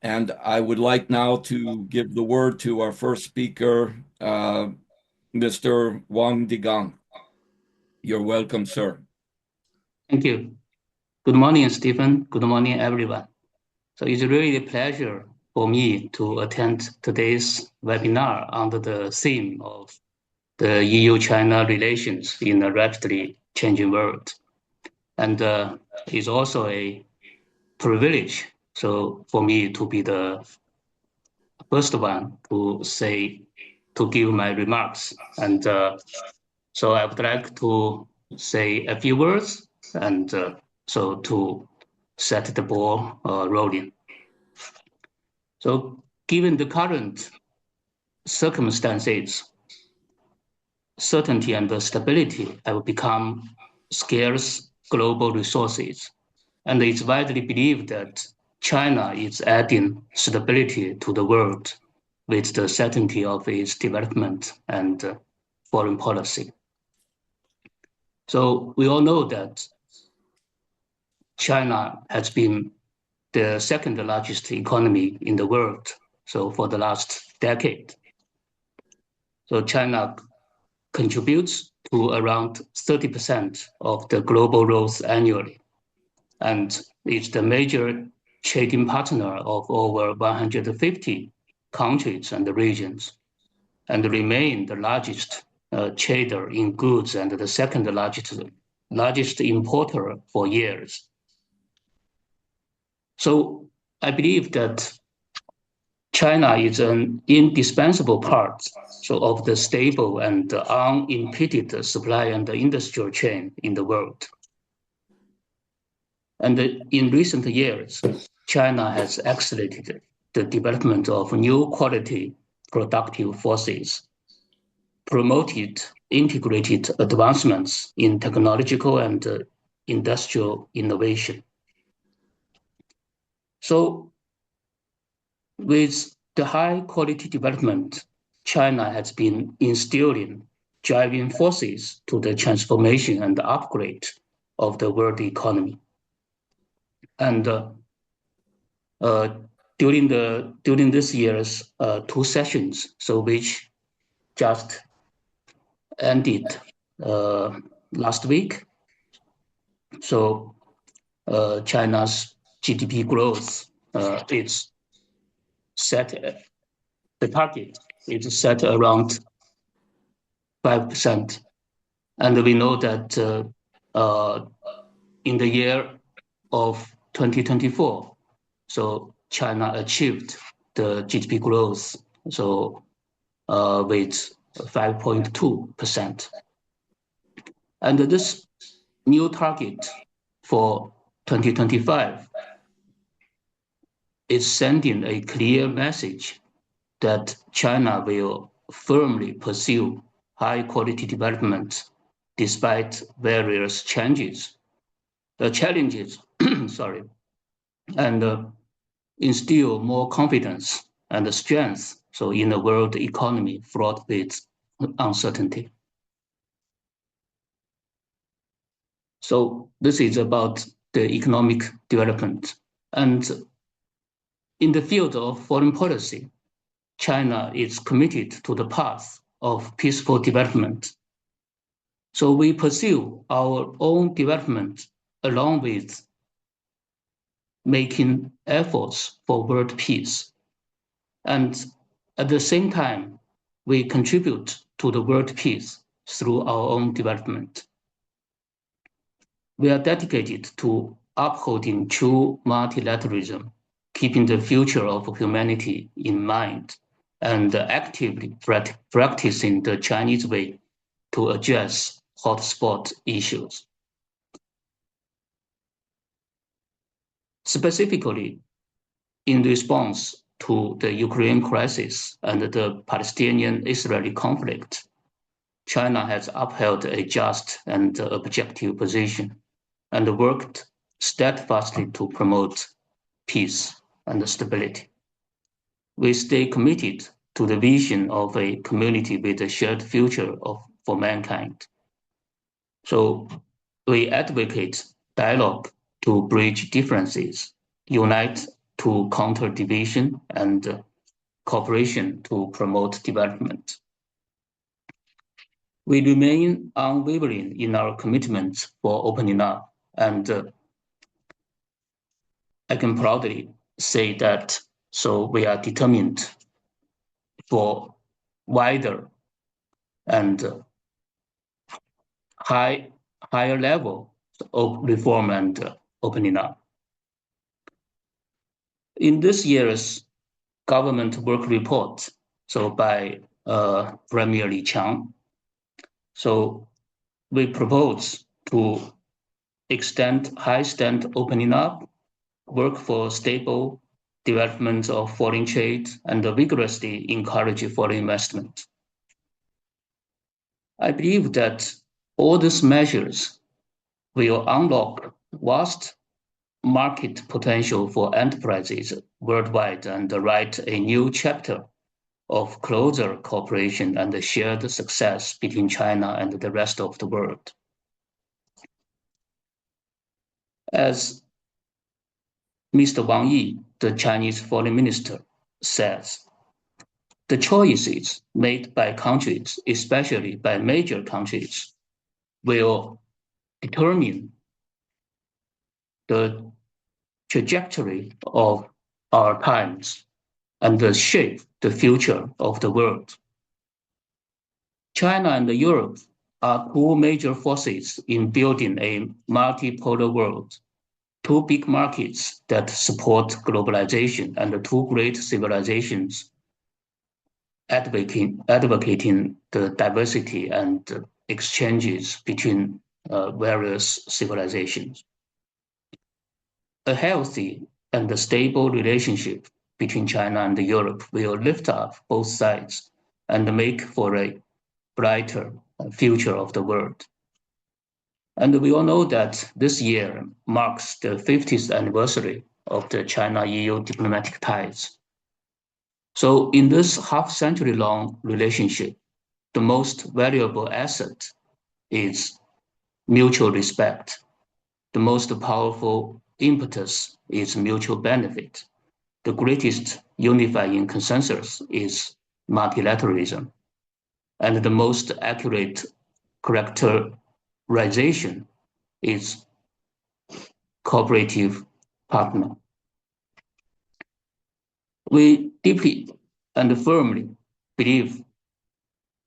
And I would like now to give the word to our first speaker, Mr. Wan Degang. You're welcome, sir. Thank you. Good morning, Stephen. Good morning, everyone. So it's really a pleasure for me to attend today's webinar under the theme of the EU-China relations in a rapidly changing world. And it's also a privilege for me to be the first one to give my remarks. And so I would like to say a few words and to set the ball rolling. So given the current circumstances, certainty and stability have become scarce global resources, and it's widely believed that China is adding stability to the world with the certainty of its development and foreign policy. So we all know that China has been the second largest economy in the world, so for the last decade. So China contributes to around 30% of the global growth annually, and is the major trading partner of over 150 countries and regions, and remain the largest trader in goods and the second largest importer for years. So I believe that China is an indispensable part of the stable and unimpeded supply and industrial chain in the world. And in recent years, China has accelerated the development of new quality productive forces, promoted integrated advancements in technological and industrial innovation. So with the high quality development, China has been instilling driving forces to the transformation and upgrade of the world economy. And during this year's two sessions, so which just ended last week, so China's GDP growth is set, the target is set around 5%. And we know that in the year of 2024, so China achieved the GDP growth with 5.2%. And this new target for 2025 is sending a clear message that China will firmly pursue high quality development despite various challenges, and instill more confidence and strength in a world economy fraught with uncertainty. So this is about the economic development. And in the field of foreign policy, China is committed to the path of peaceful development. So we pursue our own development along with making efforts for world peace. And at the same time, we contribute to the world peace through our own development. We are dedicated to upholding true multilateralism, keeping the future of humanity in mind, and actively practicing the Chinese way to address hotspot issues. Specifically, in response to the Ukraine crisis and the Palestinian-Israeli conflict, China has upheld a just and objective position and worked steadfastly to promote peace and stability. We stay committed to the vision of a community with a shared future for mankind. So we advocate dialogue to bridge differences, unite to counter division and cooperation to promote development. We remain unwavering in our commitment for opening up, and I can proudly say that. So we are determined for wider and higher level of reform and opening up. In this year's government work report, so by Premier Li Qiang, so we propose to extend high-stand opening up, work for stable development of foreign trade, and vigorously encourage foreign investment. I believe that all these measures will unlock vast market potential for enterprises worldwide and write a new chapter of closer cooperation and shared success between China and the rest of the world. As Mr. Wang Yi, the Chinese foreign minister, says, the choices made by countries, especially by major countries, will determine the trajectory of our times and shape the future of the world. China and Europe are two major forces in building a multipolar world, two big markets that support globalization and two great civilizations advocating the diversity and exchanges between various civilizations. A healthy and stable relationship between China and Europe will lift up both sides and make for a brighter future of the world. And we all know that this year marks the 50th anniversary of the China-EU diplomatic ties. So in this half-century-long relationship, the most valuable asset is mutual respect. The most powerful impetus is mutual benefit. The greatest unifying consensus is multilateralism. And the most accurate characterization is cooperative partner. We deeply and firmly believe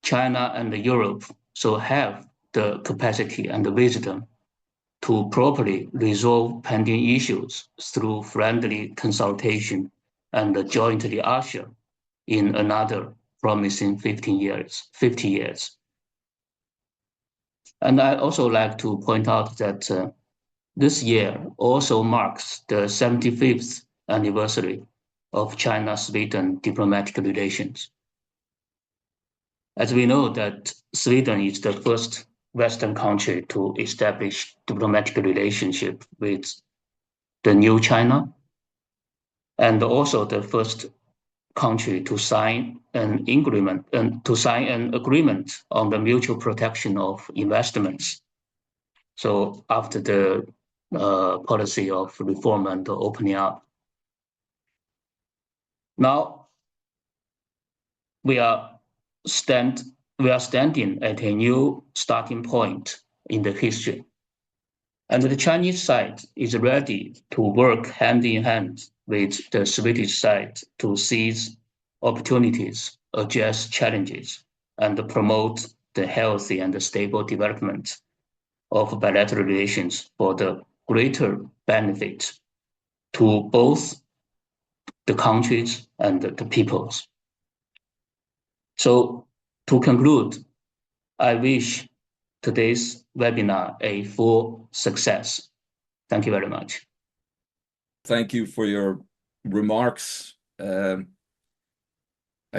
China and Europe so have the capacity and the wisdom to properly resolve pending issues through friendly consultation and jointly usher in another promising 50 years. And I also like to point out that this year also marks the 75th anniversary of China-Sweden diplomatic relations. As we know that Sweden is the first Western country to establish diplomatic relationship with the new China, and also the first country to sign an agreement on the mutual protection of investments. So after the policy of reform and opening up, now we are standing at a new starting point in the history. And the Chinese side is ready to work hand in hand with the Swedish side to seize opportunities, address challenges, and promote the healthy and stable development of bilateral relations for the greater benefit to both the countries and the peoples. So to conclude, I wish today's webinar a full success. Thank you very much. Thank you for your remarks. I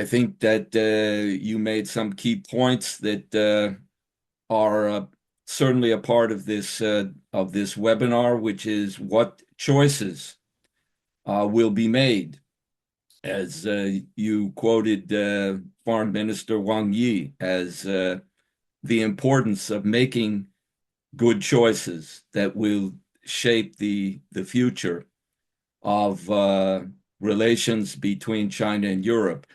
think that you made some key points that are certainly a part of this webinar, which is what choices will be made. As you quoted Foreign Minister Wang Yi as the importance of making good choices that will shape the future of relations between China and Europe.